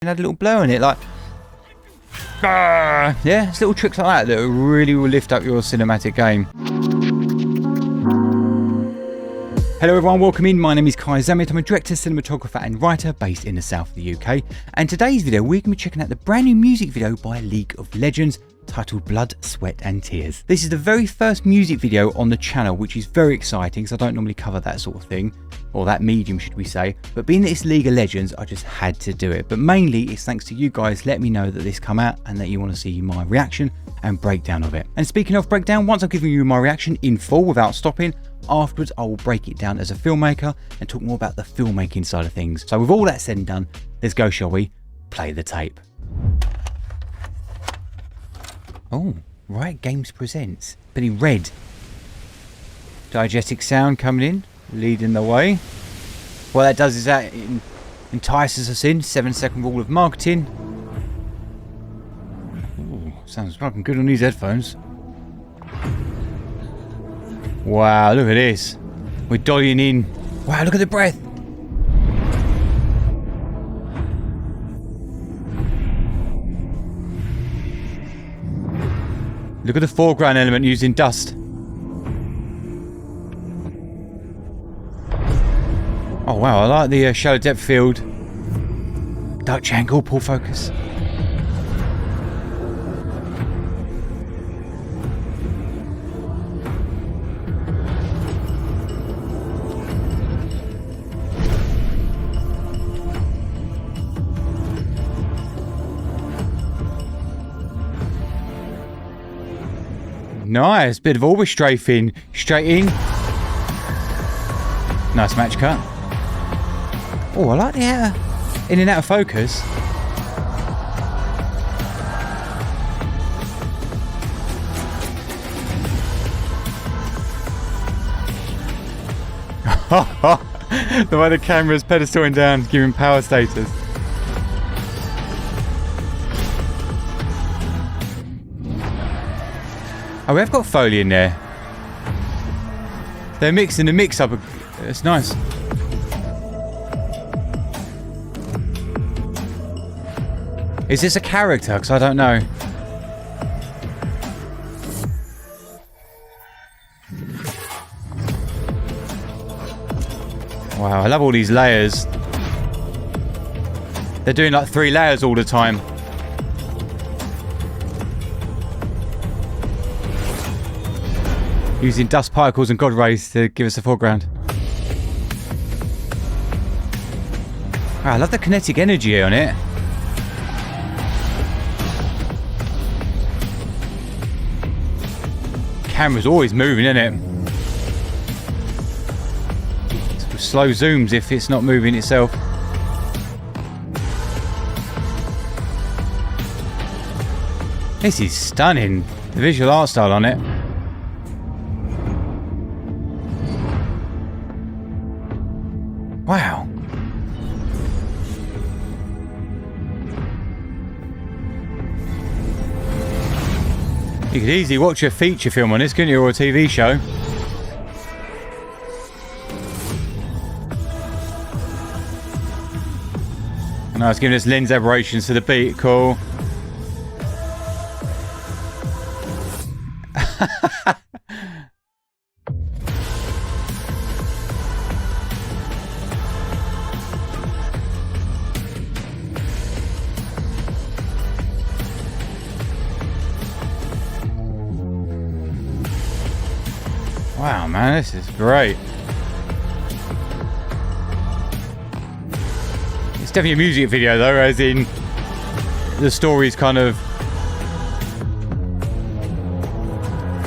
had a little blur in it, like, yeah, it's little tricks like that that really will lift up your cinematic game. Hello everyone, welcome in. My name is Zammit. I'm a director, cinematographer and writer based in the south of the UK. And today's video, we're going to be checking out the brand new music video by League of Legends titled Blood, Sweat and Tears. This is the very first music video on the channel, which is very exciting because I don't normally cover that sort of thing, or that medium should we say, but being that it's League of Legends, I just had to do it. But mainly it's thanks to you guys letting me know that this come out and that you want to see my reaction and breakdown of it. And speaking of breakdown, once I've given you my reaction in full without stopping, afterwards I will break it down as a filmmaker and talk more about the filmmaking side of things. So with all that said and done, let's go, shall we? Play the tape. Oh, Riot Games presents, but in red. Diegetic sound coming in, leading the way. What that does is that it entices us in. 7-second rule of marketing. Ooh, sounds fucking good on these headphones. Wow, look at this. We're dollying in. Wow, look at the breath. Look at the foreground element using dust. Oh wow, I like the shallow depth field. Dutch angle, pull focus. Nice, bit of orbit strafing. Straight in. Nice match cut. Oh, I like the in and out of focus. The way the camera's pedestaling down, giving power status. Oh, we have got Foley in there. They're mixing the mix up. It's nice. Is this a character? Because I don't know. Wow, I love all these layers. They're doing like 3 layers all the time. Using dust particles and god rays to give us a foreground. Wow, I love the kinetic energy on it. Camera's always moving, isn't it? Slow zooms if it's not moving itself. This is stunning. The visual art style on it. Wow. You could easily watch a feature film on this, couldn't you, or a TV show? And I was giving us lens aberrations to the beat, cool. Wow, man, this is great. It's definitely a music video though, as in the story's kind of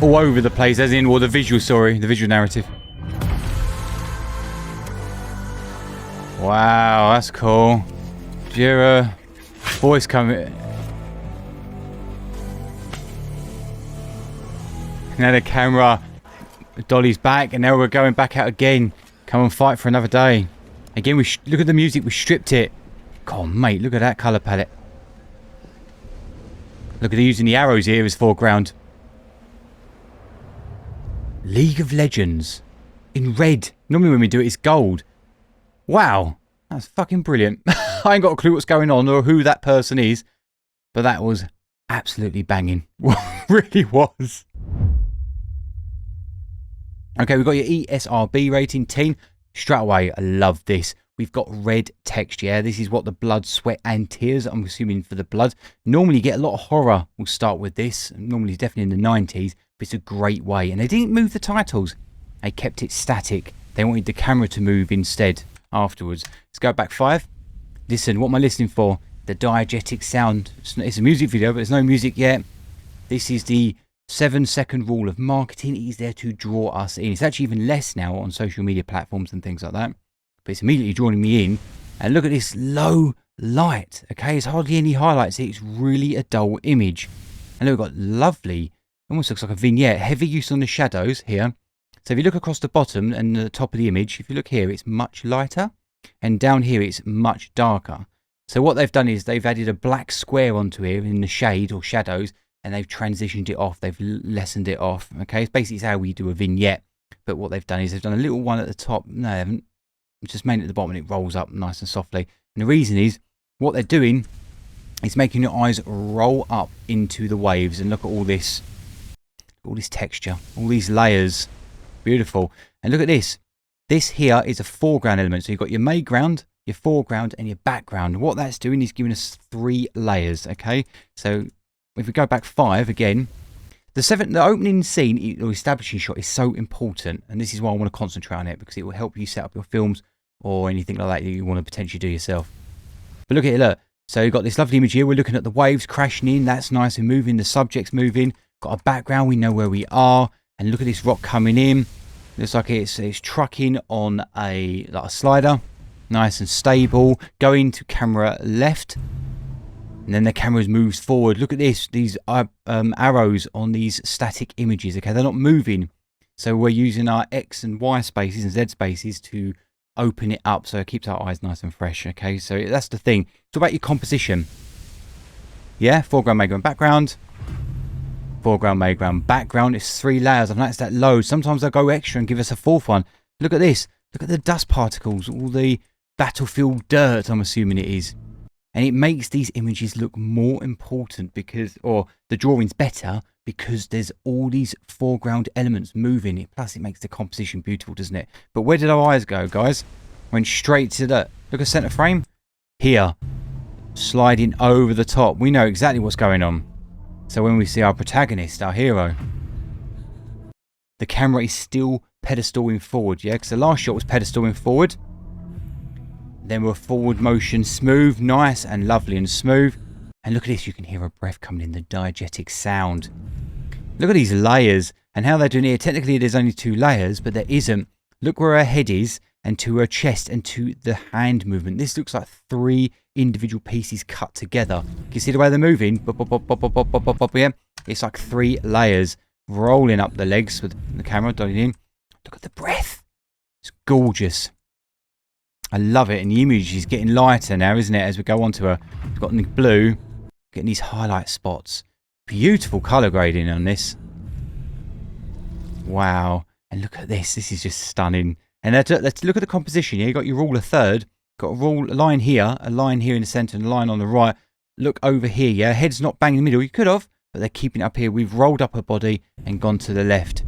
all over the place, as in, or the visual story, the visual narrative. Wow, that's cool. Jira voice coming. Now the camera dolly's back, and now we're going back out again. Come and fight for another day. Again, we look at the music. We stripped it. God, mate, look at that color palette. Look at using the arrows here as foreground. League of Legends in red. Normally when we do it, it's gold. Wow, That's fucking brilliant. I ain't got a clue what's going on or who that person is, but that was absolutely banging. Really was. Okay, we've got your ESRB rating, teen. Straight away, I love this. We've got red text, yeah? This is what the blood, sweat and tears, I'm assuming for the blood. Normally you get a lot of horror, we'll start with this. Normally definitely in the 90s, but it's a great way. And they didn't move the titles. They kept it static. They wanted the camera to move instead afterwards. Let's go back 5. Listen, what am I listening for? The diegetic sound. It's a music video, but there's no music yet. This is the 7-second rule of marketing. It is there to draw us in. It's actually even less now on social media platforms and things like that. But it's immediately drawing me in. And look at this low light. Okay, it's hardly any highlights. It's really a dull image. And look, we've got lovely, almost looks like a vignette. Heavy use on the shadows here. So if you look across the bottom and the top of the image, if you look here, it's much lighter. And down here, it's much darker. So what they've done is they've added a black square onto here in the shade or shadows. And they've transitioned it off. They've lessened it off. Okay, it's basically how we do a vignette. But what they've done is they've done a little one at the top. No, they haven't. It's just made it at the bottom and it rolls up nice and softly. And the reason is, what they're doing is making your eyes roll up into the waves. And look at all this texture, all these layers. Beautiful. And look at this. This here is a foreground element. So you've got your midground, your foreground, and your background. What that's doing is giving us 3 layers. Okay, so if we go back 5 again, the opening scene or establishing shot is so important, and this is why I want to concentrate on it, because it will help you set up your films or anything like that you want to potentially do yourself. But look at it, look. So you've got this lovely image here. We're looking at the waves crashing in. That's nice and moving. The subject's moving. Got a background. We know where we are. And look at this rock coming in. Looks like it's trucking on a slider. Nice and stable. Going to camera left. And then the camera moves forward. Look at this. These arrows on these static images. Okay, they're not moving. So we're using our X and Y spaces and Z spaces to open it up so it keeps our eyes nice and fresh. Okay, so that's the thing. It's about your composition. Yeah, foreground, midground, background. Foreground, midground, background. It's 3 layers. I've noticed that loads. Sometimes they'll go extra and give us a 4th one. Look at this. Look at the dust particles. All the battlefield dirt, I'm assuming it is. And it makes these images look more important or the drawing's better because there's all these foreground elements moving it. Plus it makes the composition beautiful, doesn't it? But where did our eyes go, guys? Went straight to the, look at center frame. Here, sliding over the top. We know exactly what's going on. So when we see our protagonist, our hero, the camera is still pedestaling forward, yeah? Because the last shot was pedestaling forward. Then we're forward motion, smooth, nice and lovely and smooth. And look at this, you can hear a breath coming in, the diegetic sound. Look at these layers and how they're doing here. Technically there's only 2 layers, but there isn't. Look where her head is and to her chest and to the hand movement. This looks like 3 individual pieces cut together. Can you see the way they're moving? Bop, bop, bop, bop, bop, bop, bop, bop, bop, yeah? It's like 3 layers rolling up the legs with the camera dollying in. Look at the breath. It's gorgeous. I love it, and the image is getting lighter now, isn't it, as we go on to her. We've got the blue, getting these highlight spots. Beautiful colour grading on this. Wow. And look at this. This is just stunning. And let's look at the composition here. You've got your rule of third. Got a line here in the centre, and a line on the right. Look over here, yeah? Head's not bang in the middle. You could have, but they're keeping it up here. We've rolled up her body and gone to the left.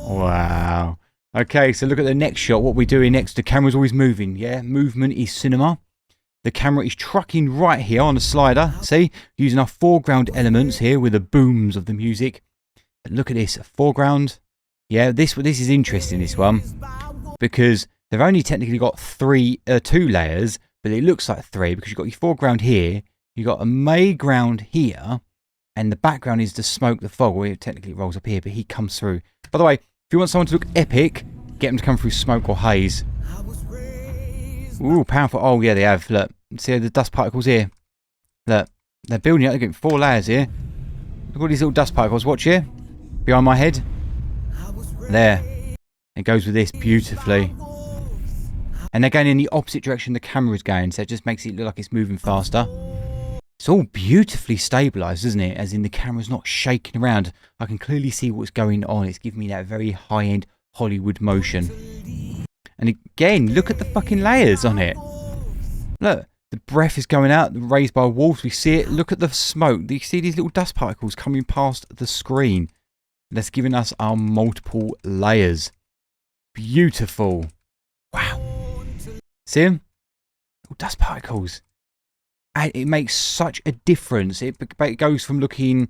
Wow. Okay, so look at the next shot. What we're doing next, the camera's always moving, yeah? Movement is cinema. The camera is trucking right here on the slider, see? Using our foreground elements here with the booms of the music. But look at this, foreground. Yeah, this is interesting, this one. Because they've only technically got 2 layers, but it looks like 3 because you've got your foreground here, you've got a midground here, and the background is the smoke, the fog. Well, it technically rolls up here, but he comes through. By the way, if you want someone to look epic, get them to come through smoke or haze. Ooh, powerful. Oh, yeah, they have. Look, see the dust particles here? Look, they're building up. They're getting 4 layers here. Look at all these little dust particles. Watch here. Behind my head. There. It goes with this beautifully. And they're going in the opposite direction the camera is going, so it just makes it look like it's moving faster. It's all beautifully stabilised, isn't it? As in the camera's not shaking around. I can clearly see what's going on. It's giving me that very high-end Hollywood motion. And again, look at the fucking layers on it. Look, the breath is going out, raised by wolves. We see it. Look at the smoke. Do you see these little dust particles coming past the screen? That's giving us our multiple layers. Beautiful. Wow. See them? Little dust particles. And it makes such a difference. It goes from looking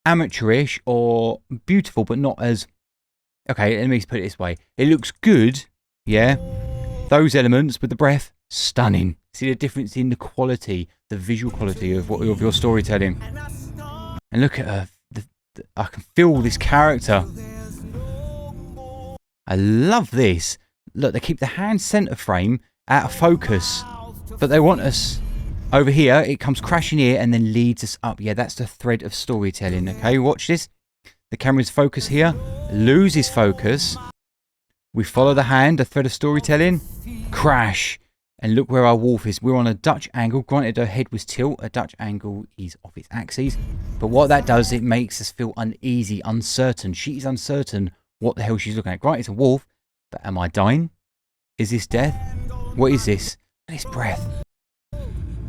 amateurish or beautiful, but not as... Okay, let me put it this way. It looks good, yeah? Those elements with the breath, stunning. See the difference in the quality, the visual quality of your storytelling. And look at her. I can feel this character. I love this. Look, they keep the hand center frame out of focus, but they want us... Over here, it comes crashing here and then leads us up. Yeah, that's the thread of storytelling. Okay, watch this. The camera's focus here, loses focus. We follow the hand, the thread of storytelling. Crash. And look where our wolf is. We're on a Dutch angle. Granted, her head was tilt. A Dutch angle is off its axis. But what that does, it makes us feel uneasy, uncertain. She's uncertain what the hell she's looking at. Granted, it's a wolf. But am I dying? Is this death? What is this? It's breath.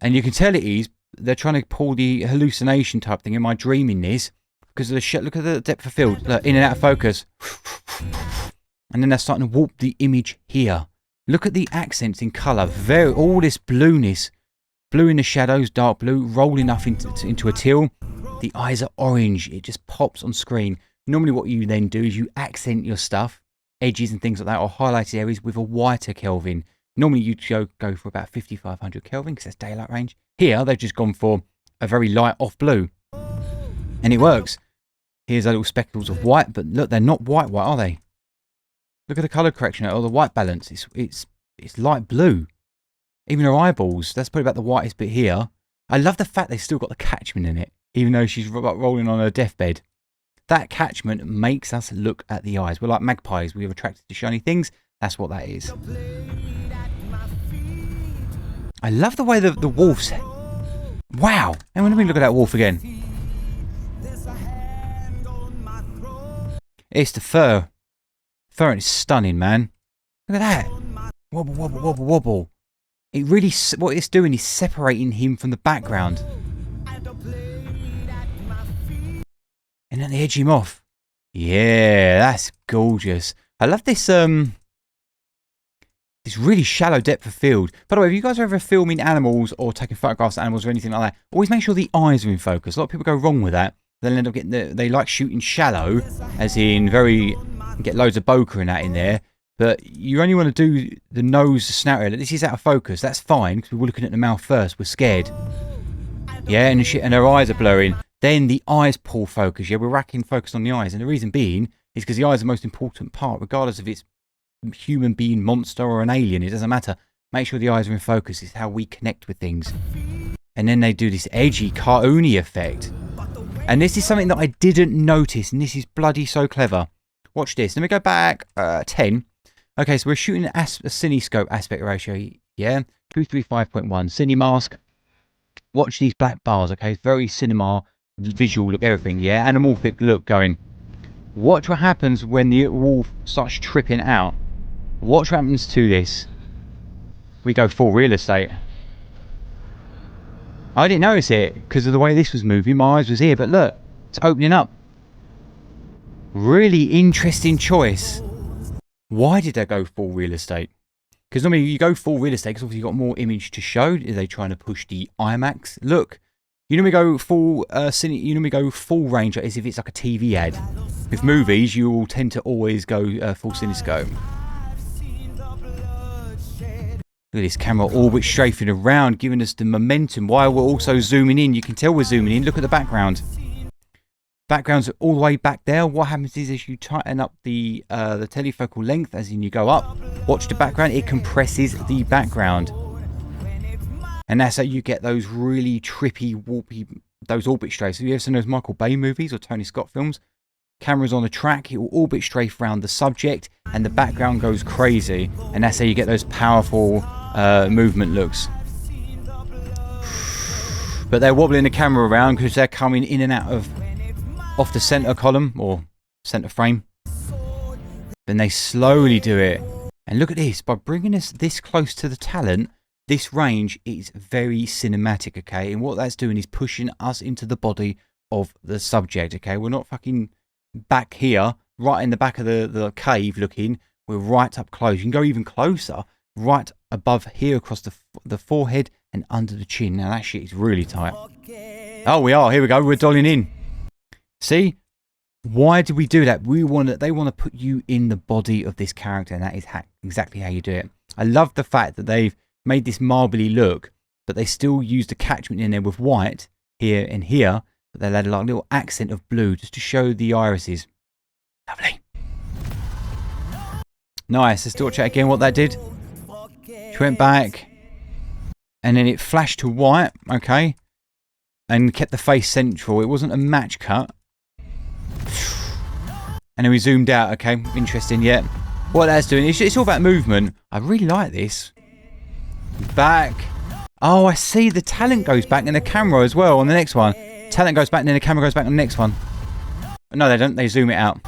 And you can tell it is. They're trying to pull the hallucination type thing. Am I dreaming this? Because of the shit. Look at the depth of field. Look, in and out of focus. And then they're starting to warp the image here. Look at the accents in colour. All this blueness. Blue in the shadows, dark blue, rolling up into a teal. The eyes are orange. It just pops on screen. Normally what you then do is you accent your stuff, edges and things like that, or highlighted areas with a whiter Kelvin. Normally you'd go for about 5500 Kelvin because that's daylight range. Here they've just gone for a very light off blue. And it works. Here's a little speckles of white, but look, they're not white, are they? Look at the colour correction or the white balance. It's light blue. Even her eyeballs, that's probably about the whitest bit here. I love the fact they've still got the catchment in it, even though she's rolling on her deathbed. That catchment makes us look at the eyes. We're like magpies. We're attracted to shiny things. That's what that is. I love the way the wolf's... Wow! And let me look at that wolf again. It's the fur. Fur is stunning, man. Look at that. Wobble, wobble, wobble, wobble. It really... What it's doing is separating him from the background. And then they edge him off. Yeah, that's gorgeous. I love this... This really shallow depth of field. By the way, if you guys are ever filming animals or taking photographs of animals or anything like that, always make sure the eyes are in focus. A lot of people go wrong with that. They'll end up getting they like shooting shallow, as in get loads of bokeh and that in there. But you only want to do the nose, the snout area. This is out of focus. That's fine because we were looking at the mouth first. We're scared. Yeah, and her eyes are blurring. Then the eyes pull focus. Yeah, we're racking focus on the eyes, and the reason being is because the eyes are the most important part, regardless if it's human being, monster or an alien. It doesn't matter. Make sure the eyes are in focus. It's how we connect with things. And then they do this edgy, cartoony effect. And this is something that I didn't notice, and this is bloody so clever. Watch this. Let me go back 10. Okay, so we're shooting a cinescope aspect ratio. Yeah, 235.1. Cine mask. Watch these black bars. Okay, very cinema visual look, everything. Yeah, anamorphic look going. Watch what happens when the wolf starts tripping out. Watch what happens to this. We go full real estate. I didn't notice it because of the way this was moving. My eyes was here, but look, it's opening up. Really interesting choice. Why did they go full real estate? Because normally you go full real estate because obviously you've got more image to show. Are they trying to push the IMAX? Look, you normally go full you normally go full range as if it's like a TV ad. With movies, you will tend to always go full cinescope. Look at this camera orbit strafing around, giving us the momentum while we're also zooming in. You can tell we're zooming in. Look at the background. Background's all the way back there. What happens is as you tighten up the telefocal length, as in you go up, watch the background, it compresses the background. And that's how you get those really trippy, warpy, those orbit strafes. Have you ever seen those Michael Bay movies or Tony Scott films? Camera's on a track, it will orbit strafe around the subject, and the background goes crazy. And that's how you get those powerful movement looks. But they're wobbling the camera around because they're coming in and out of off the center column or center frame. Then they slowly do it, And look at this, by bringing us this close to the talent, this range is very cinematic, okay? And what that's doing is pushing us into the body of the subject, okay? We're not fucking back here, right in the back of the cave looking. We're right up close. You can go even closer, right above here across the forehead and under the chin. Now that shit is really tight. Oh, we are. Here we go. We're dolling in. See? Why do we do that? They want to put you in the body of this character, and that is exactly how you do it. I love the fact that they've made this marbly look, but they still use the catchment in there with white here and here, but they'll add a little accent of blue just to show the irises. Lovely. Nice. Let's watch out again what that did. She went back, and then it flashed to white, okay, and kept the face central. It wasn't a match cut. And then we zoomed out, okay, interesting, yeah. What that's doing, it's all about movement. I really like this. Back. Oh, I see, the talent goes back in the camera as well on the next one. Talent goes back and then the camera goes back on the next one. No, they don't, they zoom it out.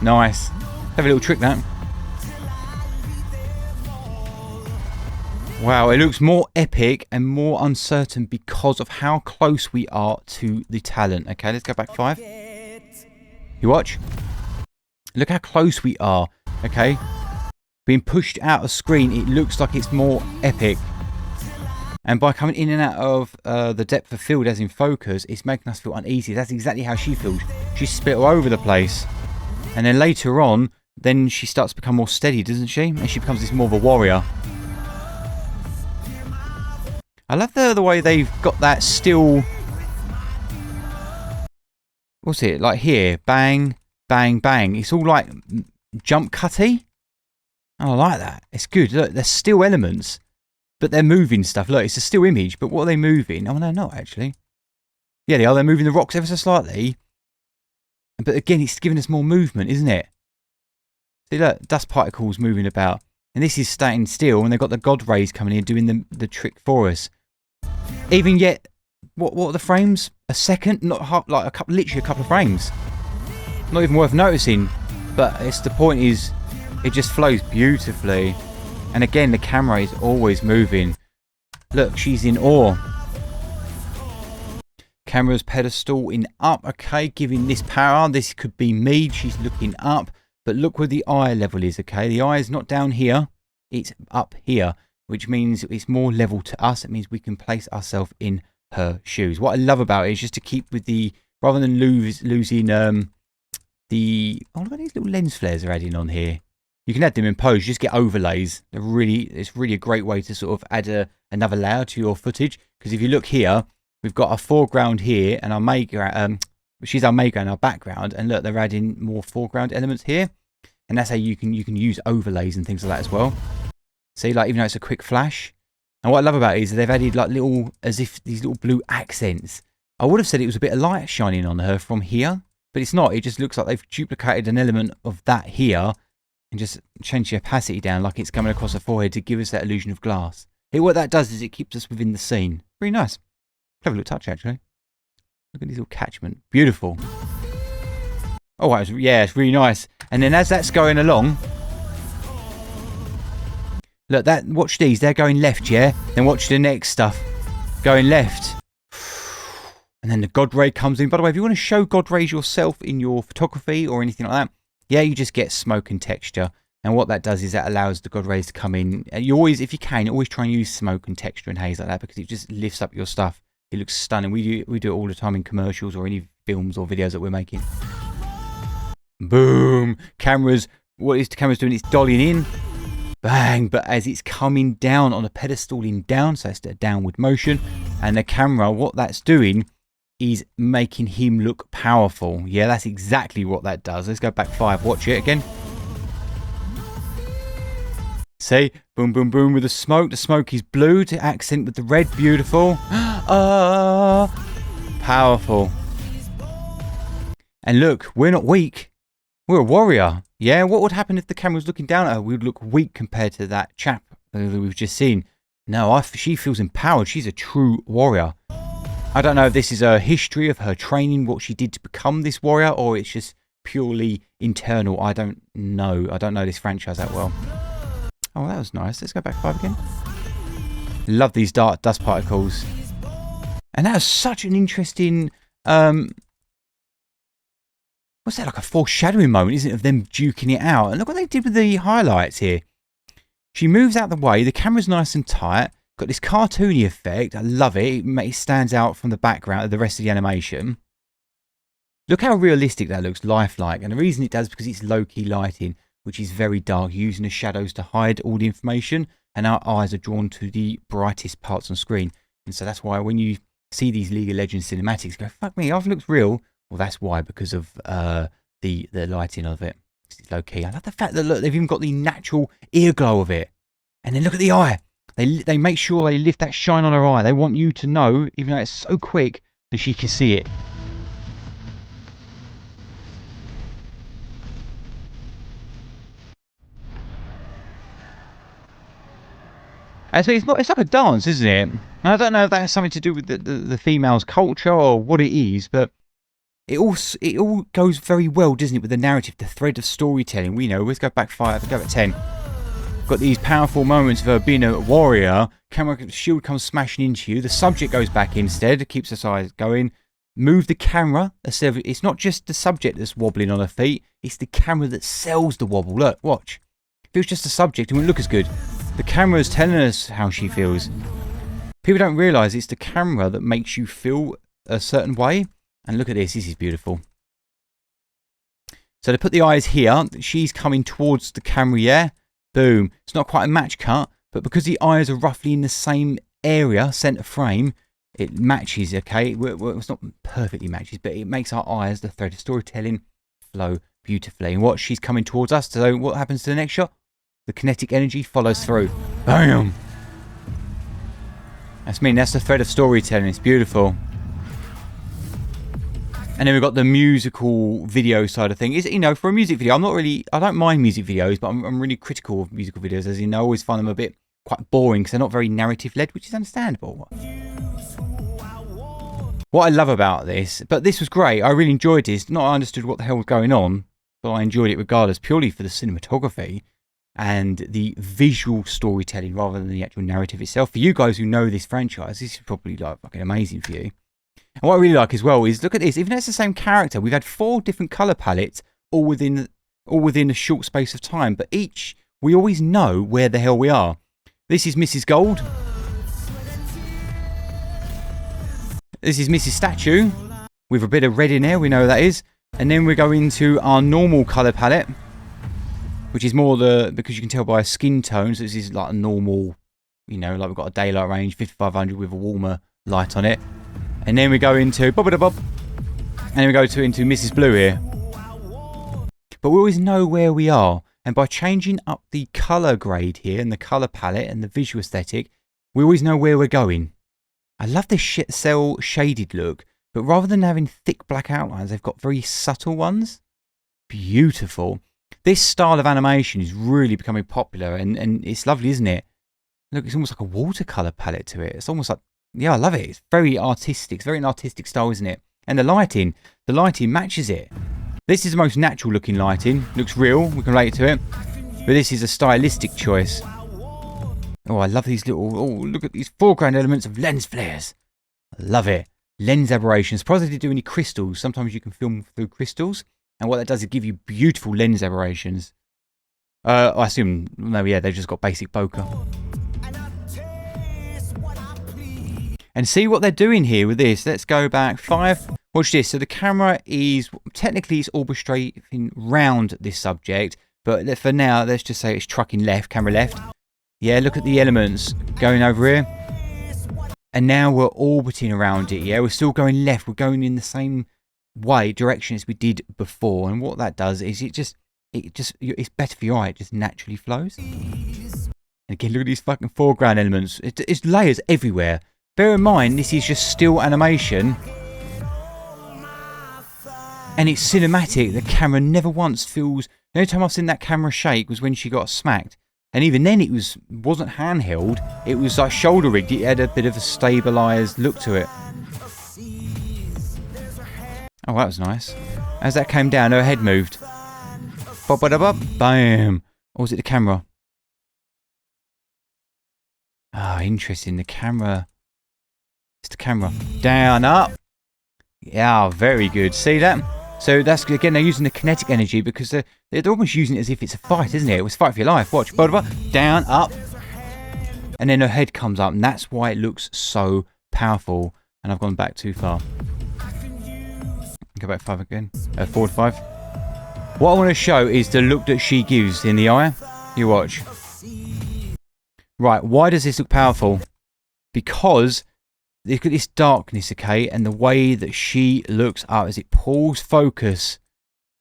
Nice. Have a little trick, that. Wow, it looks more epic and more uncertain because of how close we are to the talent. Okay, let's go back 5. You watch? Look how close we are, okay? Being pushed out of screen, it looks like it's more epic. And by coming in and out of the depth of field as in focus, it's making us feel uneasy. That's exactly how she feels. She's split all over the place. And then later on, then she starts to become more steady, doesn't she? And she becomes this more of a warrior. I love the way they've got that still... What's it? Like here. Bang, bang, bang. It's all like jump cutty. I like that. It's good. Look, they're still elements, but they're moving stuff. Look, it's a still image, but what are they moving? Oh, no, not actually. Yeah, they are. They're moving the rocks ever so slightly. But again, it's giving us more movement, isn't it? See, look, dust particles moving about. And this is staying still, and they've got the God rays coming in doing the trick for us. Even yet, what are the frames? A second? Not half, like literally a couple of frames. Not even worth noticing. But it's the point is, it just flows beautifully. And again, the camera is always moving. Look, she's in awe. Camera's pedestal in up, okay, giving this power. This could be me. She's looking up. But look where the eye level is, okay? The eye is not down here. It's up here, which means it's more level to us. It means we can place ourselves in her shoes. What I love about it is just to keep with the, rather than losing the, oh, look at these little lens flares they're adding on here. You can add them in post, just get overlays. It's really a great way to sort of add another layer to your footage. Because if you look here, we've got our foreground here and our mayground, she's our mayground, our background. And look, they're adding more foreground elements here. And that's how you can use overlays and things like that as well. See, like even though it's a quick flash. And what I love about it is they've added like little, as if these little blue accents. I would have said it was a bit of light shining on her from here, but it's not. It just looks like they've duplicated an element of that here and just changed the opacity down like it's coming across her forehead to give us that illusion of glass. What that does is it keeps us within the scene. Really nice. Clever little touch, actually. Look at this little catchment. Beautiful. Oh, yeah, it's really nice. And then as that's going along, look, watch these. They're going left, yeah? Then watch the next stuff. Going left. And then the God ray comes in. By the way, if you want to show God rays yourself in your photography or anything like that, yeah, you just get smoke and texture. And what that does is that allows the God rays to come in. And you always, if you can, always try and use smoke and texture and haze like that because it just lifts up your stuff. It looks stunning. We do it all the time in commercials or any films or videos that we're making. Boom. Cameras, what is the camera's doing? It's dollying in. Bang. But as it's coming down on a pedestaling down, so it's a downward motion. And the camera, what that's doing is making him look powerful. Yeah, that's exactly what that does. Let's go back 5. Watch it again. See? Boom, boom, boom with the smoke. The smoke is blue to accent with the red. Beautiful. Powerful. And look, we're not weak. We're a warrior. Yeah, what would happen if the camera was looking down at her? We would look weak compared to that chap that we've just seen. No, she feels empowered. She's a true warrior. I don't know if this is a history of her training, what she did to become this warrior, or it's just purely internal. I don't know. I don't know this franchise that well. Oh, that was nice. Let's go back 5 again. Love these dark dust particles. And that was such an interesting, what's that, like a foreshadowing moment, isn't it, of them duking it out? And look what they did with the highlights here. She moves out the way, the camera's nice and tight, got this cartoony effect, I love it, it stands out from the background of the rest of the animation. Look how realistic that looks, lifelike, and the reason it does is because it's low-key lighting, which is very dark, using the shadows to hide all the information, and our eyes are drawn to the brightest parts on screen. And so that's why when you see these League of Legends cinematics, go, fuck me, it looks real. Well, that's why, because of the lighting of it. It's low key. I love the fact that, look, they've even got the natural ear glow of it. And then look at the eye. They make sure they lift that shine on her eye. They want you to know, even though it's so quick, that she can see it. And so it's like a dance, isn't it? And I don't know if that has something to do with the female's culture or what it is, but it all goes very well, doesn't it, with the narrative, the thread of storytelling. We know, let's go back 5, go back 10. Got these powerful moments of her being a warrior. Camera shield comes smashing into you. The subject goes back instead, keeps her eyes going. Move the camera. It's not just the subject that's wobbling on her feet, it's the camera that sells the wobble. Look, watch. If it was just the subject, it wouldn't look as good. The camera's telling us how she feels. People don't realise it's the camera that makes you feel a certain way. And look at this is beautiful. So they put the eyes here. She's coming towards the camera, yeah? Boom. It's not quite a match cut, but because the eyes are roughly in the same area, centre frame, it matches, okay? Well, it's not perfectly matches, but it makes our eyes, the thread of storytelling, flow beautifully. And what, she's coming towards us, so what happens to the next shot? The kinetic energy follows through. Bam! That's the thread of storytelling. It's beautiful. And then we've got the musical video side of things. You know, for a music video, I don't mind music videos, but I'm really critical of musical videos, as you know. I always find them a bit quite boring because they're not very narrative-led, which is understandable. What I love about this, but this was great. I really enjoyed this. Not I understood what the hell was going on, but I enjoyed it regardless, purely for the cinematography and the visual storytelling rather than the actual narrative itself. For you guys who know this franchise, this is probably like fucking amazing for you. And what I really like as well is, look at this, even though it's the same character, we've had 4 different colour palettes all within a short space of time, but each, we always know where the hell we are. This is Mrs. Gold. This is Mrs. Statue, with a bit of red in there, we know that is. And then we go into our normal colour palette, which is more because you can tell by a skin tone, so this is like a normal, you know, like we've got a daylight range, 5500 with a warmer light on it. And then we go into Bob, and then we go into Mrs. Blue here. But we always know where we are, and by changing up the colour grade here and the colour palette and the visual aesthetic, we always know where we're going. I love this cell shaded look, but rather than having thick black outlines, they've got very subtle ones. Beautiful. This style of animation is really becoming popular, and it's lovely, isn't it? Look, it's almost like a watercolour palette to it. It's almost like, yeah, I love it. It's very artistic. It's very an artistic style, isn't it? And the lighting matches it. This is the most natural looking lighting. Looks real. We can relate to it. But this is a stylistic choice. Oh, I love these little, look at these foreground elements of lens flares. I love it. Lens aberrations. Surprised they didn't do any crystals. Sometimes you can film through crystals. And what that does is give you beautiful lens aberrations. I assume, no, yeah, they've just got basic bokeh. And see what they're doing here with this. Let's go back 5. Watch this. So the camera is, technically it's orchestrating round this subject. But for now, let's just say it's trucking left, camera left. Yeah, look at the elements going over here. And now we're orbiting around it, yeah? We're still going left. We're going in the same direction as we did before. And what that does is it's better for your eye. It just naturally flows. And again, look at these fucking foreground elements. It's layers everywhere. Bear in mind, this is just still animation. And it's cinematic. The camera never once feels... The only time I've seen that camera shake was when she got smacked. And even then it wasn't handheld. It was like shoulder rigged. It had a bit of a stabilised look to it. Oh, that was nice. As that came down, her head moved. Bop, bop, bop, bam. Or was it the camera? Ah, interesting. The camera. It's the camera. Down, up. Yeah, very good. See that? So that's, again, they're using the kinetic energy because they're almost using it as if it's a fight, isn't it? It was fight for your life. Watch. Down, up. And then her head comes up, and that's why it looks so powerful. And I've gone back too far. Go back 5 again. Forward 5. What I want to show is the look that she gives in the eye. You watch. Right, why does this look powerful? Because look at this darkness, okay? And the way that she looks up as it pulls focus.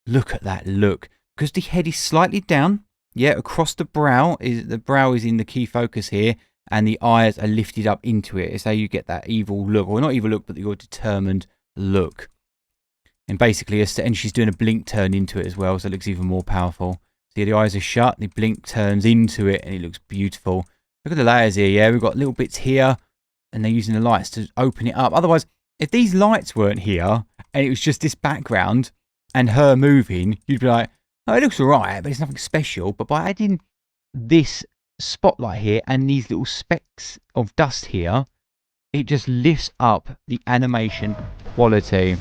Look at that look. Because the head is slightly down. Yeah, across the brow. The brow is in the key focus here. And the eyes are lifted up into it. It's how you get that evil look. Or not evil look, but your determined look. And basically, and she's doing a blink turn into it as well. So it looks even more powerful. See, the eyes are shut. The blink turns into it. And it looks beautiful. Look at the layers here, yeah? We've got little bits here. And they're using the lights to open it up. Otherwise, if these lights weren't here, and it was just this background, and her moving, you'd be like, oh, it looks alright, but it's nothing special. But by adding this spotlight here, and these little specks of dust here, it just lifts up the animation quality.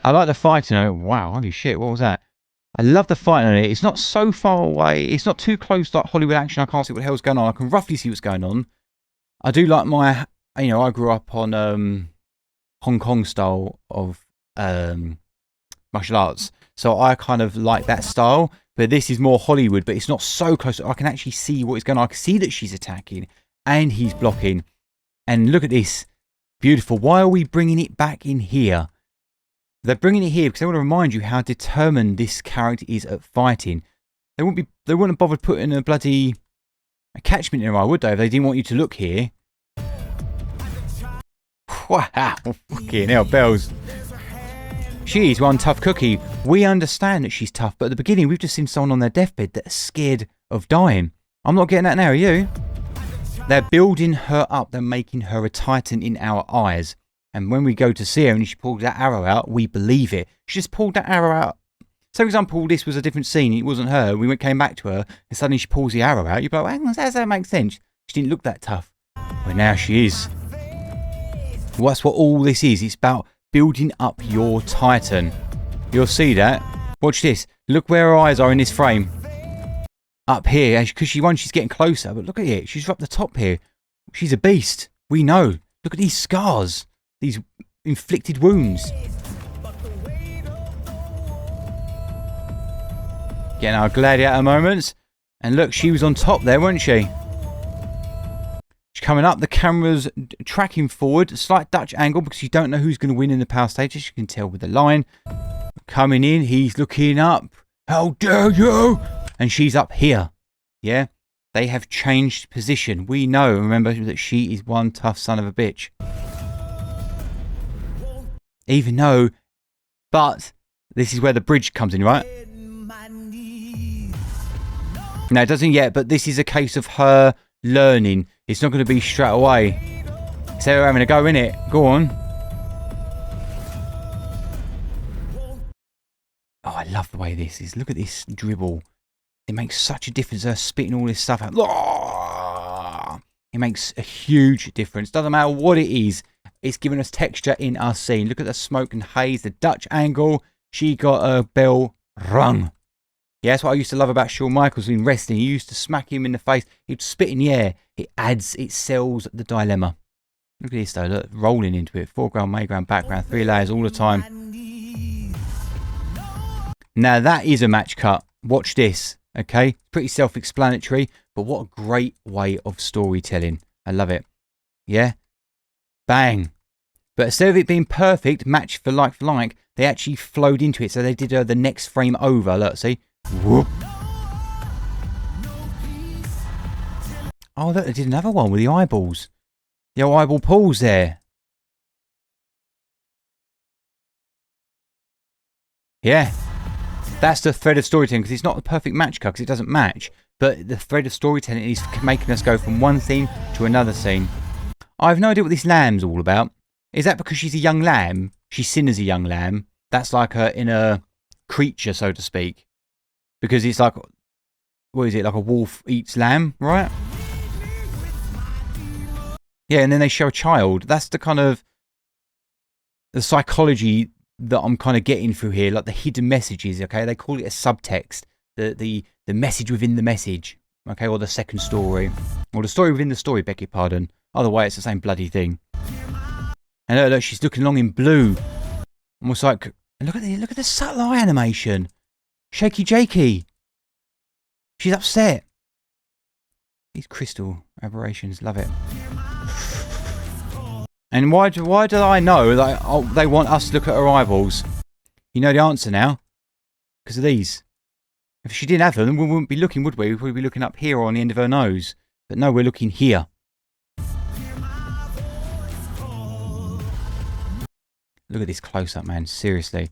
I like the fighting. Wow, holy shit, what was that? I love the fight on it. It's not so far away. It's not too close to like Hollywood action. I can't see what the hell's going on. I can roughly see what's going on. I do like my, I grew up on Hong Kong style of martial arts. So I kind of like that style. But this is more Hollywood, but it's not so close. I can actually see what is going on. I can see that she's attacking and he's blocking. And look at this. Beautiful. Why are we bringing it back in here? They're bringing it here because they want to remind you how determined this character is at fighting. They wouldn't have bothered putting a bloody catchment in her eye, would they, if they didn't want you to look here? Wow, fucking hell, bells. She is one tough cookie. We understand that she's tough, but at the beginning we've just seen someone on their deathbed that's scared of dying. I'm not getting that now, are you? They're building her up. They're making her a titan in our eyes. And when we go to see her and she pulls that arrow out, we believe it. She just pulled that arrow out. So, for example, this was a different scene. It wasn't her. We came back to her and suddenly she pulls the arrow out. You'd be like, well, how does that make sense? She didn't look that tough. Well, now she is. Well, that's what all this is. It's about building up your titan. You'll see that. Watch this. Look where her eyes are in this frame. Up here. Because she's getting closer. But look at it. She's up the top here. She's a beast. We know. Look at these scars. These inflicted wounds. Getting our gladiator moments. And look, she was on top there, wasn't she? She's coming up. The camera's tracking forward. A slight Dutch angle because you don't know who's going to win in the power stage. As you can tell with the line. Coming in. He's looking up. How dare you? And she's up here. Yeah? They have changed position. We know, remember, that she is one tough son of a bitch. Even though, but this is where the bridge comes in, right? No, it doesn't yet, but this is a case of her learning. It's not going to be straight away. So we're having a go, innit? Go on. Oh, I love the way this is. Look at this dribble. It makes such a difference. Her spitting all this stuff out. It makes a huge difference. Doesn't matter what it is. It's giving us texture in our scene. Look at the smoke and haze, the Dutch angle. She got a bell rung. Yeah, that's what I used to love about Shawn Michaels in wrestling. He used to smack him in the face. He'd spit in the air. It sells the dilemma. Look at this though, look, rolling into it. Foreground, midground, background, 3 layers all the time. Now that is a match cut. Watch this, okay? Pretty self-explanatory, but what a great way of storytelling. I love it. Yeah? Bang. But instead of it being perfect, match for like, they actually flowed into it. So they did the next frame over. Look, see? Whoop. Oh, look, they did another one with the eyeballs. The old eyeball pulls there. Yeah. That's the thread of storytelling, because it's not the perfect match cut, because it doesn't match. But the thread of storytelling is making us go from one scene to another scene. I have no idea what this lamb's all about. Is that because she's a young lamb? She's seen as a young lamb. That's like her inner creature, so to speak. because it's like, what is it, like a wolf eats lamb, right? Yeah, and then they show a child. That's the kind of the psychology that I'm kind of getting through here, like the hidden messages. Okay, they call it a subtext, the message within the message. Okay, or the second story, or the story within the story. Beg your pardon. Either way, it's the same bloody thing. And look, she's looking along in blue, almost like. And look at the subtle eye animation. Shaky Jakey. She's upset. These crystal aberrations, love it. And why do I know that they want us to look at her eyeballs? You know the answer now. Because of these. If she didn't have them, we wouldn't be looking, would we? We'd be looking up here or on the end of her nose. But no, we're looking here. Look at this close-up, man. Seriously.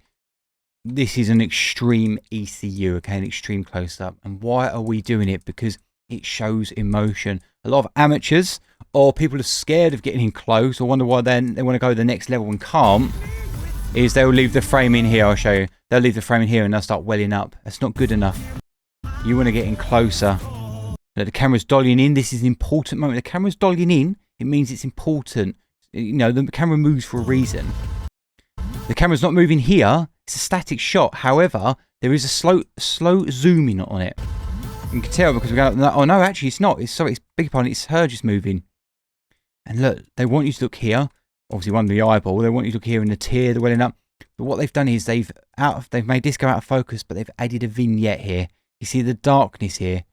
This is an extreme ECU, okay? An extreme close-up. And why are we doing it? Because it shows emotion. A lot of amateurs or people are scared of getting in close or wonder why they want to go to the next level and can't, is they'll leave the frame in here. I'll show you. They'll leave the frame in here and they'll start welling up. That's not good enough. You want to get in closer. Look, the camera's dollying in. This is an important moment. The camera's dollying in. It means it's important. You know, the camera moves for a reason. The camera's not moving here. It's a static shot. However, there is a slow zooming on it. You can tell because we're going, oh no, actually it's not. It's big pardon, it's her just moving. And look, they want you to look here. Obviously one of the eyeball. They want you to look here in the tear, the welling up. But what they've done is they've made this go out of focus, but they've added a vignette here. You see the darkness here.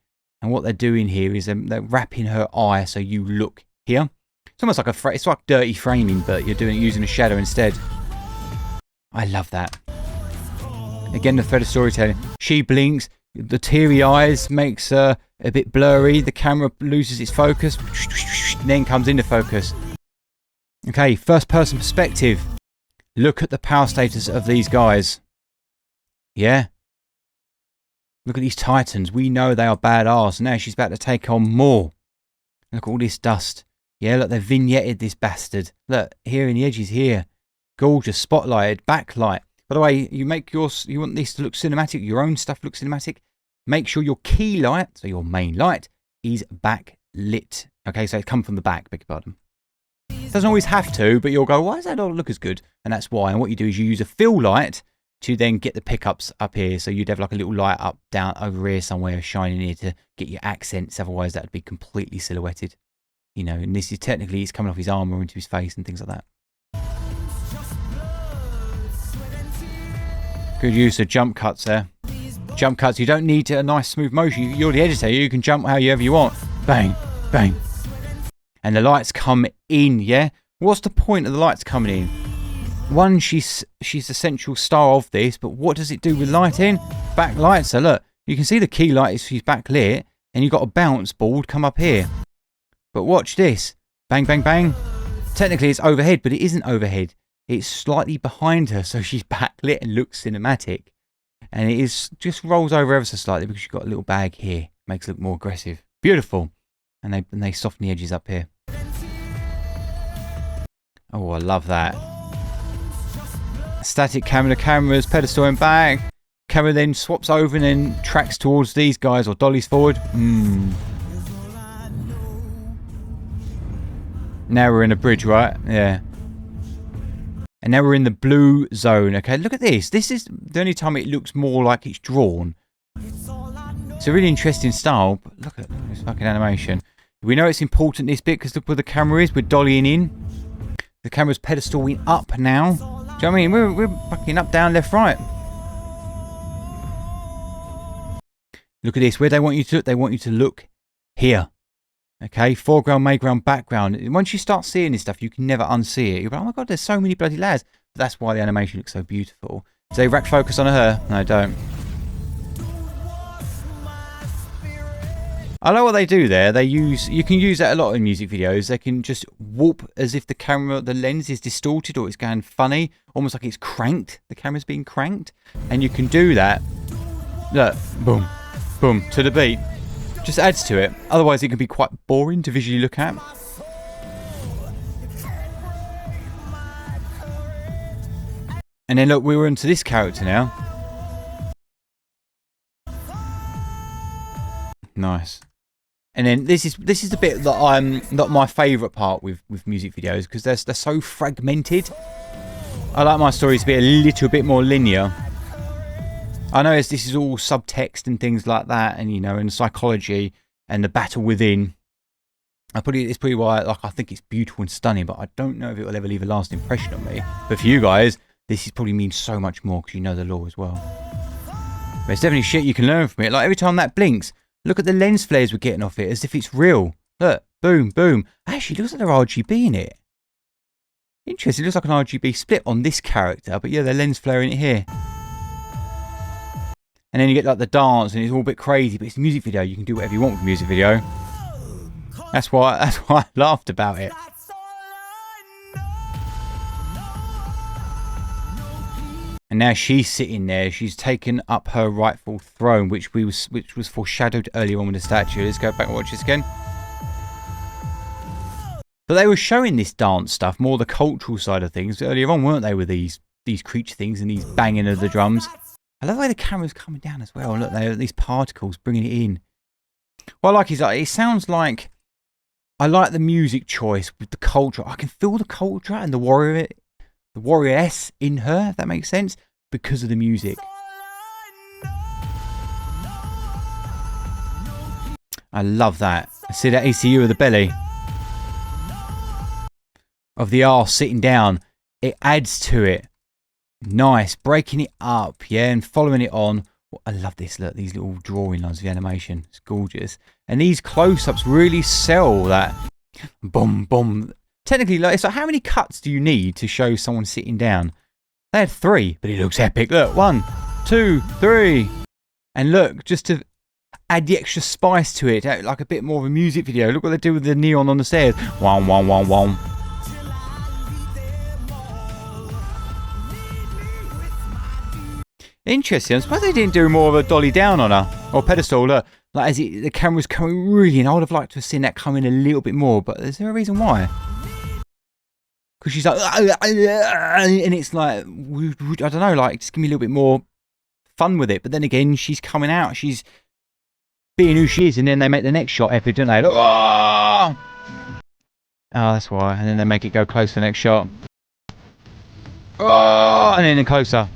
And what they're doing here is they're wrapping her eye so you look here. It's almost like it's like dirty framing, but you're doing it using a shadow instead. I love that. Again, the thread of storytelling. She blinks. The teary eyes makes her a bit blurry. The camera loses its focus. Then comes into focus. Okay, first person perspective. Look at the power status of these guys. Yeah. Look at these titans. We know they are badass. Now she's about to take on more. Look at all this dust. Yeah, look, they've vignetted this bastard. Look, here in the edges here. Gorgeous, spotlighted, backlight. By the way, you want this to look cinematic, your own stuff looks cinematic. Make sure your key light, so your main light, is backlit. Okay, so it comes from the back, beg your pardon. It doesn't always have to, but you'll go, why does that not look as good? And that's why. And what you do is you use a fill light to then get the pickups up here. So you'd have like a little light up, down, over here somewhere, shining here to get your accents. Otherwise, that would be completely silhouetted. You know, and this is technically, it's coming off his armor into his face and things like that. Good use of jump cuts there. Jump cuts, you don't need a nice smooth motion. You're the editor, you can jump however you want. Bang, bang. And the lights come in, yeah? What's the point of the lights coming in? One, she's the central star of this, but what does it do with lighting? Backlight, so look, you can see the key light is she's backlit, and you've got a bounce board come up here. But watch this. Bang, bang, bang. Technically it's overhead, but it isn't overhead. It's slightly behind her, so she's backlit and looks cinematic. And it is just rolls over ever so slightly because she's got a little bag here. Makes it look more aggressive. Beautiful. And they soften the edges up here. Oh, I love that. Static camera, the camera's pedestal and back. Camera then swaps over and then tracks towards these guys or dollies forward. Now we're in a bridge, right? Yeah. And now we're in the blue zone. Okay, look at this. This is the only time it looks more like it's drawn. It's a really interesting style. But look at this fucking animation. We know it's important, this bit, because look where the camera is. We're dollying in. The camera's pedestaling up now. Do you know what I mean? We're fucking up, down, left, right. Look at this. Where they want you to look, they want you to look here. Okay, foreground, midground, background. Once you start seeing this stuff, you can never unsee it. You're like, oh my god, there's so many bloody layers. But that's why the animation looks so beautiful. Do they rack focus on her? No, don't. I know what they do there. You can use that a lot in music videos. They can just warp as if the lens is distorted or it's going funny, almost like it's cranked. The camera's being cranked. And you can do that. Look, boom, boom, to the beat. Just adds to it. Otherwise, it can be quite boring to visually look at. And then look, we're into this character now. Nice. And then this is the bit that I'm not my favourite part with music videos, because they're so fragmented. I like my stories to be a little bit more linear. I know this is all subtext and things like that, and and psychology and the battle within. It's probably why I think it's beautiful and stunning, but I don't know if it will ever leave a lasting impression on me. But for you guys, this is probably means so much more because you know the law as well. But it's definitely shit you can learn from it. Like every time that blinks, look at the lens flares we're getting off it as if it's real. Look, boom, boom. Actually, it looks like they're RGB in it. Interesting, it looks like an RGB split on this character, but yeah, they're lens flaring it here. And then you get like the dance, and it's all a bit crazy, but it's a music video. You can do whatever you want with a music video. That's why I laughed about it. And now she's sitting there. She's taken up her rightful throne, which was foreshadowed earlier on with the statue. Let's go back and watch this again. But they were showing this dance stuff, more the cultural side of things earlier on, weren't they? With these creature things and these banging of the drums. I love the way the camera's coming down as well. Look, these particles bringing it in. What I like is it sounds like, I like the music choice with the culture. I can feel the culture and the warrioress in her, if that makes sense, because of the music. I love that. I see that ECU of the belly, of the arse sitting down. It adds to it. Nice, breaking it up, yeah, and following it on. I love this. Look, these little drawing lines of the animation. It's gorgeous. And these close-ups really sell that. Boom, boom. Technically, it's like, how many cuts do you need to show someone sitting down? They had 3, but it looks epic. Look, 1, 2, 3. And look, just to add the extra spice to it, like a bit more of a music video. Look what they do with the neon on the stairs. Wom, wom, wom, wom. Interesting. I'm surprised they didn't do more of a dolly down on her, or pedestal. Look, like the camera's coming really in. I would have liked to have seen that come in a little bit more, but is there a reason why? Because she's like, and it's like, I don't know, like, just give me a little bit more fun with it. But then again, she's coming out, she's being who she is, and then they make the next shot epic, don't they? Look, oh, that's why. And then they make it go close to the next shot. Oh, and then closer.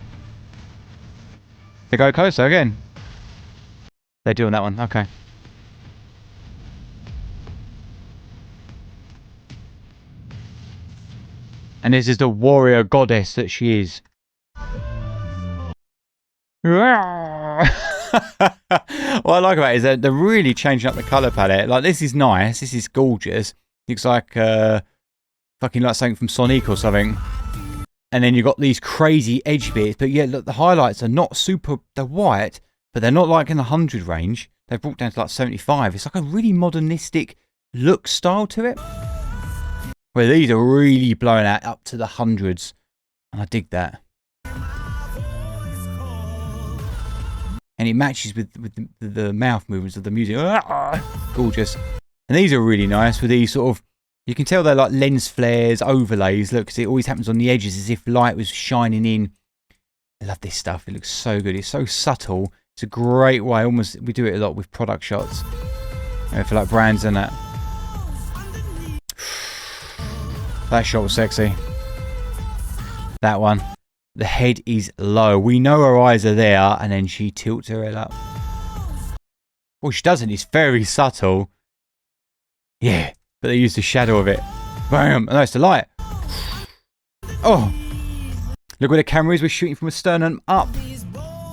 They go closer again. They're doing that one, okay. And this is the warrior goddess that she is. What I like about it is that they're really changing up the colour palette. Like, this is nice, this is gorgeous. Looks like fucking like something from Sonic or something. And then you've got these crazy edge bits, but yeah, look, the highlights are not super, they're white, but they're not like in the 100 range. They've brought down to like 75. It's like a really modernistic look style to it. Where these are really blowing out up to the hundreds. And I dig that. And it matches with the mouth movements of the music. Gorgeous. And these are really nice with these sort of, you can tell they're like lens flares, overlays. Look, because it always happens on the edges as if light was shining in. I love this stuff. It looks so good. It's so subtle. It's a great way. Almost, we do it a lot with product shots. For like brands and that. That shot was sexy. That one. The head is low. We know her eyes are there, and then she tilts her head up. Well, she doesn't. It's very subtle. Yeah. But they used the shadow of it. Bam! Oh, no, it's the light. Oh! Look where the camera is. We're shooting from a sternum up.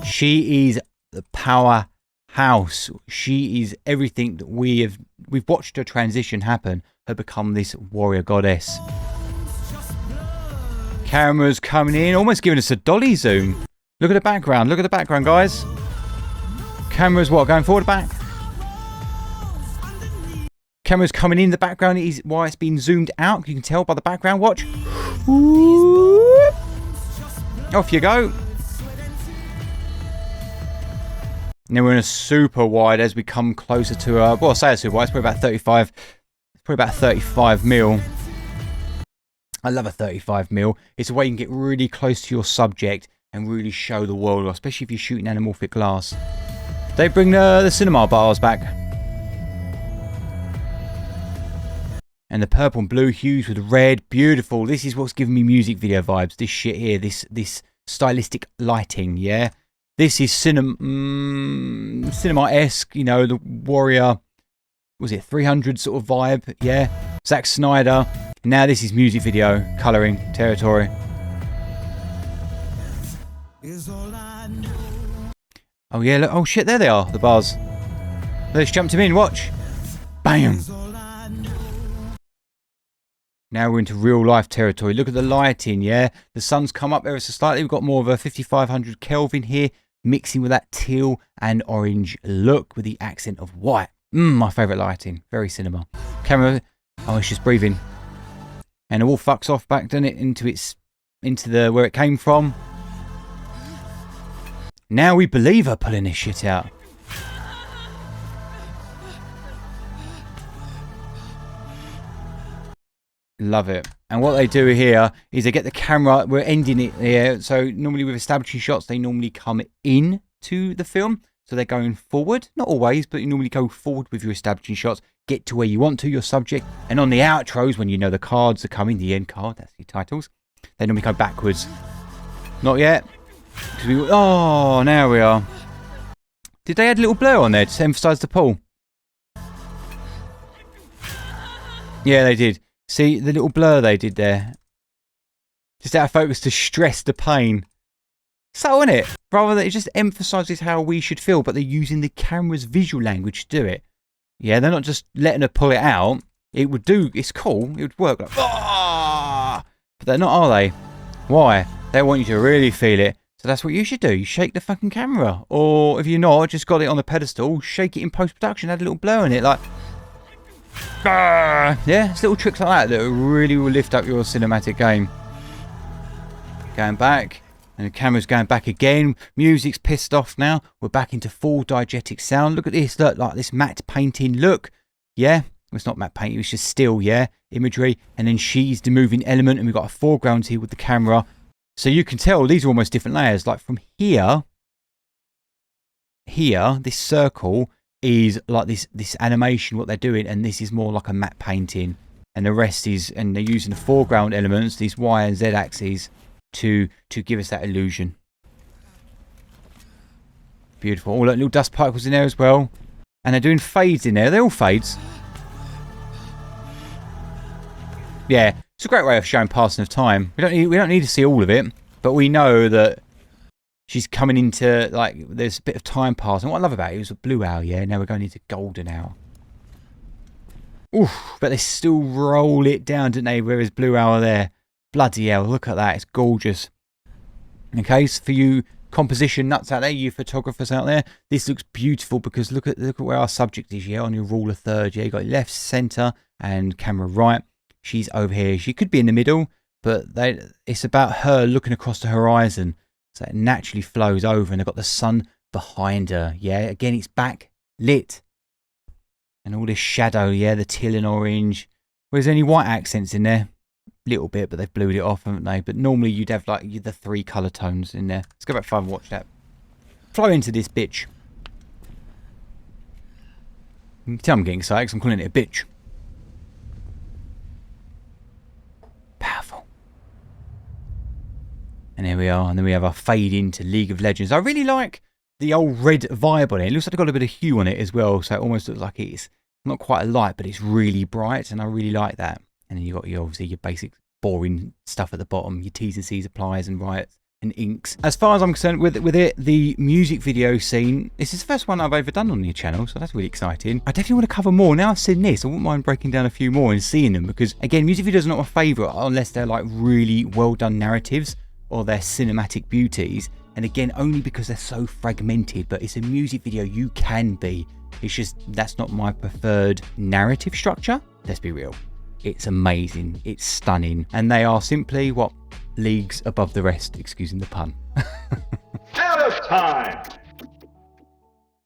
She is the powerhouse. She is everything that we've watched her transition happen. Her become this warrior goddess. Camera's coming in. Almost giving us a dolly zoom. Look at the background. Look at the background, guys. Camera's what? Going forward, back? Camera's coming in the background. It is why it's been zoomed out. You can tell by the background. Watch. Whoop. Off you go. And then we're in a super wide as we come closer to well, I'll say a super wide. It's probably about 35. It's probably about 35 mil. I love a 35 mil. It's a way you can get really close to your subject and really show the world, especially if you're shooting anamorphic glass. They bring the cinema bars back. And the purple and blue hues with red, beautiful. This is what's giving me music video vibes. This shit here, this stylistic lighting, yeah. This is cinema-esque, you know, the Warrior, was it 300 sort of vibe, yeah. Zack Snyder. Now this is music video, colouring territory. Oh yeah, look, oh shit, there they are, the bars. They just jumped him in, watch. Bam. Now we're into real life territory. Look at the lighting, yeah? The sun's come up ever so slightly. We've got more of a 5500 Kelvin here, mixing with that teal and orange look with the accent of white. My favourite lighting. Very cinema. Camera, oh, it's just breathing. And it all fucks off back, doesn't it, into the where it came from. Now we believe her pulling this shit out. Love it. And what they do here is they get the camera, we're ending it here. So normally with establishing shots, they normally come in to the film. So they're going forward, not always, but you normally go forward with your establishing shots, get to where you want to, your subject. And on the outros, when you know the cards are coming, the end card, that's the titles, they normally go backwards. Not yet. Oh, now we are. Did they add a little blur on there to emphasise the pull? Yeah, they did. See, the little blur they did there. Just out of focus to stress the pain. So, isn't it? Rather than it just emphasises how we should feel, but they're using the camera's visual language to do it. Yeah, they're not just letting her pull it out. It would do, it's cool, it would work like, ah! But they're not, are they? Why? They want you to really feel it. So that's what you should do. You shake the fucking camera. Or if you're not, just got it on the pedestal, shake it in post-production, add a little blur in it, like... Yeah, it's little tricks like that that really will lift up your cinematic game. Going back, and the camera's going back again. Music's pissed off now. We're back into full diegetic sound. Look at this, look, like this matte painting look. Yeah, well, it's not matte painting, it's just still, yeah, imagery. And then she's the moving element, and we've got a foreground here with the camera. So you can tell these are almost different layers. Like from here, this circle is like this animation, what they're doing, and this is more like a matte painting, and the rest is, and they're using the foreground elements, these Y and Z axes, to give us that illusion. Beautiful. All that little dust particles in there as well, and they're doing fades in there. They're all fades. Yeah, it's a great way of showing passing of time. We don't need to see all of it, but we know that she's coming into, like, there's a bit of time passing. What I love about it was a blue hour, yeah? Now we're going into golden hour. Oof, but they still roll it down, didn't they? Whereas blue hour there. Bloody hell, look at that. It's gorgeous. Okay, so for you composition nuts out there, you photographers out there, this looks beautiful because look at where our subject is, yeah? On your rule of third, yeah? You got left, centre, and camera right. She's over here. She could be in the middle, but it's about her looking across the horizon. So it naturally flows over, and they've got the sun behind her. Yeah, again, it's backlit. And all this shadow, yeah, the teal and orange. Where's any white accents in there? Little bit, but they've blued it off, haven't they? But normally you'd have like the 3 colour tones in there. Let's go back 5 and watch that. Flow into this bitch. You can tell I'm getting excited because I'm calling it a bitch. Powerful. And here we are, and then we have our fade into League of Legends. I really like the old red vibe on it. It looks like they've got a bit of hue on it as well, so it almost looks like it's not quite a light, but it's really bright, and I really like that. And then you've got obviously your basic boring stuff at the bottom, your T's and C's applies and writes and inks. As far as I'm concerned with it, the music video scene, this is the first one I've ever done on the channel, so that's really exciting. I definitely want to cover more. Now I've seen this, I wouldn't mind breaking down a few more and seeing them, because again, music videos are not my favourite unless they're like really well done narratives or they're cinematic beauties. And again, only because they're so fragmented, but it's a music video, you can be. It's just, that's not my preferred narrative structure. Let's be real. It's amazing, it's stunning, and they are simply, what, leagues above the rest, excusing the pun. Out of time!